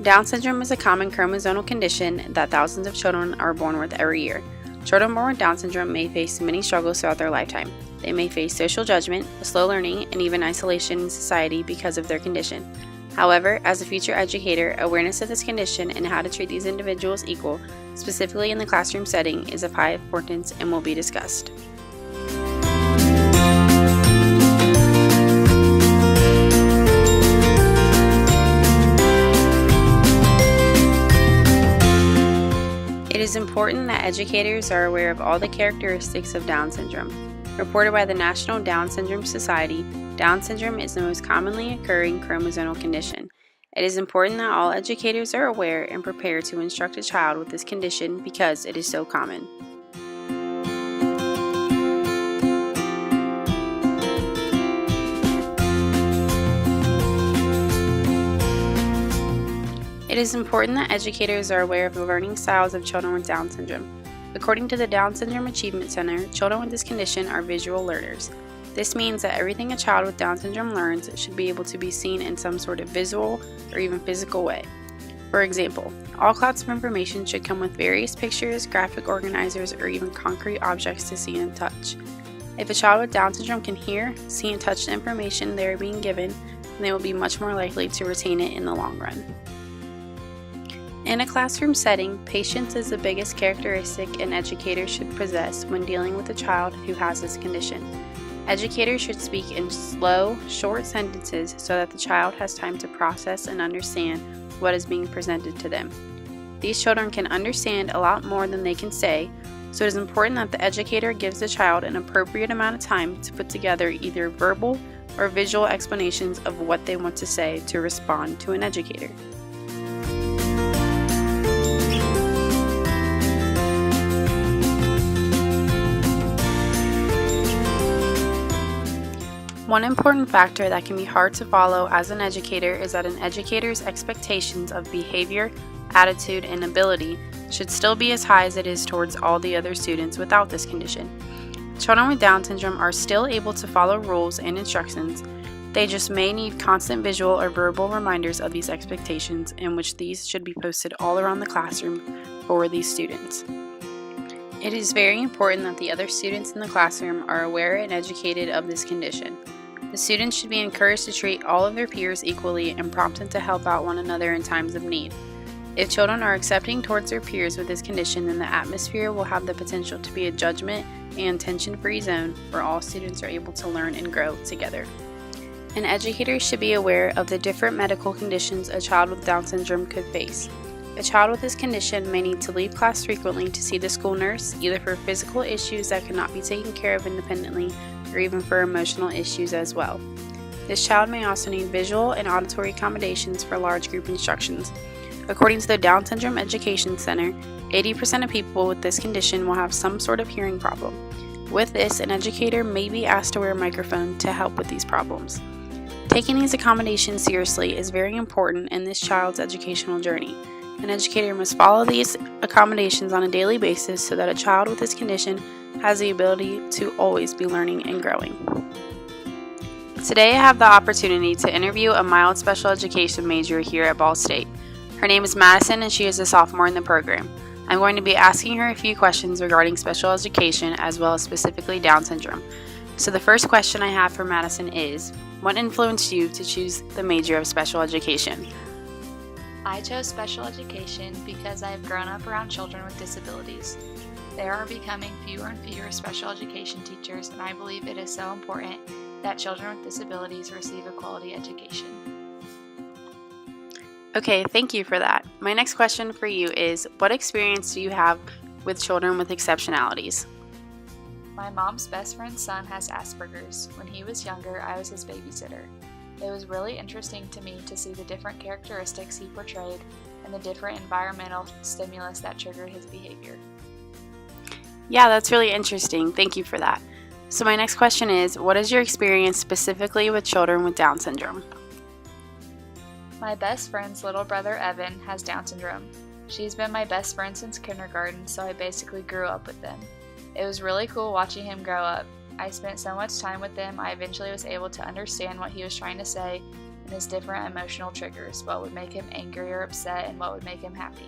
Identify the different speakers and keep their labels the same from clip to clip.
Speaker 1: Down syndrome is a common chromosomal condition that thousands of children are born with every year. Children born with Down syndrome may face many struggles throughout their lifetime. They may face social judgment, slow learning, and even isolation in society because of their condition. However, as a future educator, awareness of this condition and how to treat these individuals equal, specifically in the classroom setting, is of high importance and will be discussed. It is important that educators are aware of all the characteristics of Down syndrome. Reported by the National Down Syndrome Society, Down syndrome is the most commonly occurring chromosomal condition. It is important that all educators are aware and prepared to instruct a child with this condition because it is so common. It is important that educators are aware of the learning styles of children with Down syndrome. According to the Down Syndrome Achievement Center, children with this condition are visual learners. This means that everything a child with Down syndrome learns should be able to be seen in some sort of visual or even physical way. For example, all clouds of information should come with various pictures, graphic organizers, or even concrete objects to see and touch. If a child with Down syndrome can hear, see, and touch the information they are being given, then they will be much more likely to retain it in the long run. In a classroom setting, patience is the biggest characteristic an educator should possess when dealing with a child who has this condition. Educators should speak in slow, short sentences so that the child has time to process and understand what is being presented to them. These children can understand a lot more than they can say, so it is important that the educator gives the child an appropriate amount of time to put together either verbal or visual explanations of what they want to say to respond to an educator. One important factor that can be hard to follow as an educator is that an educator's expectations of behavior, attitude, and ability should still be as high as it is towards all the other students without this condition. Children with Down syndrome are still able to follow rules and instructions. They just may need constant visual or verbal reminders of these expectations, in which these should be posted all around the classroom for these students. It is very important that the other students in the classroom are aware and educated of this condition. The students should be encouraged to treat all of their peers equally and prompted to help out one another in times of need. If children are accepting towards their peers with this condition, then the atmosphere will have the potential to be a judgment and tension-free zone where all students are able to learn and grow together. An educator should be aware of the different medical conditions a child with Down syndrome could face. A child with this condition may need to leave class frequently to see the school nurse, either for physical issues that cannot be taken care of independently or even for emotional issues as well. This child may also need visual and auditory accommodations for large group instructions. According to the Down Syndrome Education Center, 80% of people with this condition will have some sort of hearing problem. With this, an educator may be asked to wear a microphone to help with these problems. Taking these accommodations seriously is very important in this child's educational journey. An educator must follow these accommodations on a daily basis so that a child with this condition has the ability to always be learning and growing. Today I have the opportunity to interview a mild special education major here at Ball State. Her name is Madison and she is a sophomore in the program. I'm going to be asking her a few questions regarding special education as well as specifically Down syndrome. So the first question I have for Madison is, what influenced you to choose the major of special education?
Speaker 2: I chose special education because I have grown up around children with disabilities. There are becoming fewer and fewer special education teachers, and I believe it is so important that children with disabilities receive a quality education.
Speaker 1: Okay, thank you for that. My next question for you is, what experience do you have with children with exceptionalities?
Speaker 2: My mom's best friend's son has Asperger's. When he was younger, I was his babysitter. It was really interesting to me to see the different characteristics he portrayed and the different environmental stimulus that triggered his behavior.
Speaker 1: Yeah, that's really interesting. Thank you for that. So my next question is, what is your experience specifically with children with Down syndrome?
Speaker 2: My best friend's little brother Evan has Down syndrome. She's been my best friend since kindergarten, so I basically grew up with them. It was really cool watching him grow up. I spent so much time with him, I eventually was able to understand what he was trying to say and his different emotional triggers, what would make him angry or upset, and what would make him happy.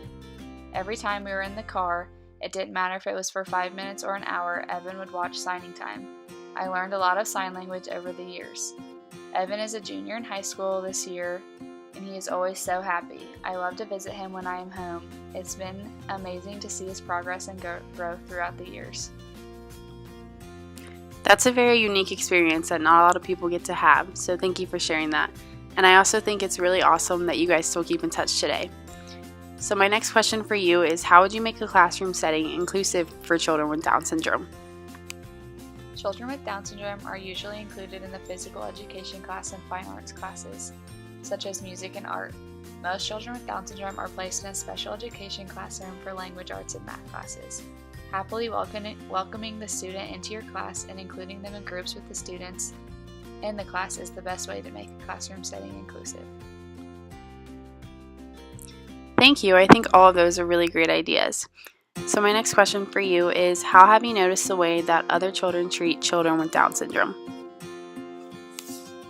Speaker 2: Every time we were in the car, it didn't matter if it was for 5 minutes or an hour, Evan would watch Signing Time. I learned a lot of sign language over the years. Evan is a junior in high school this year, and he is always so happy. I love to visit him when I am home. It's been amazing to see his progress and growth throughout the years.
Speaker 1: That's a very unique experience that not a lot of people get to have, so thank you for sharing that. And I also think it's really awesome that you guys still keep in touch today. So my next question for you is, how would you make a classroom setting inclusive for children with Down syndrome?
Speaker 2: Children with Down syndrome are usually included in the physical education class and fine arts classes, such as music and art. Most children with Down syndrome are placed in a special education classroom for language arts and math classes. Happily welcoming the student into your class and including them in groups with the students in the class is the best way to make a classroom setting inclusive.
Speaker 1: Thank you. I think all of those are really great ideas. So my next question for you is, how have you noticed the way that other children treat children with Down syndrome?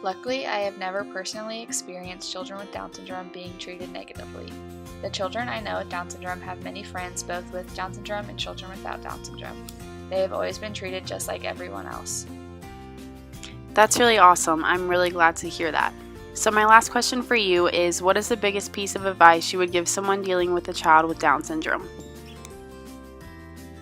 Speaker 2: Luckily, I have never personally experienced children with Down syndrome being treated negatively. The children I know with Down syndrome have many friends both with Down syndrome and children without Down syndrome. They have always been treated just like everyone else.
Speaker 1: That's really awesome. I'm really glad to hear that. So my last question for you is, what is the biggest piece of advice you would give someone dealing with a child with Down syndrome?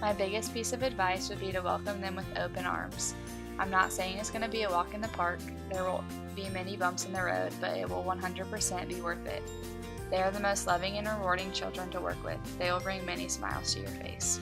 Speaker 2: My biggest piece of advice would be to welcome them with open arms. I'm not saying it's going to be a walk in the park. There will be many bumps in the road, but it will 100% be worth it. They are the most loving and rewarding children to work with. They will bring many smiles to your face.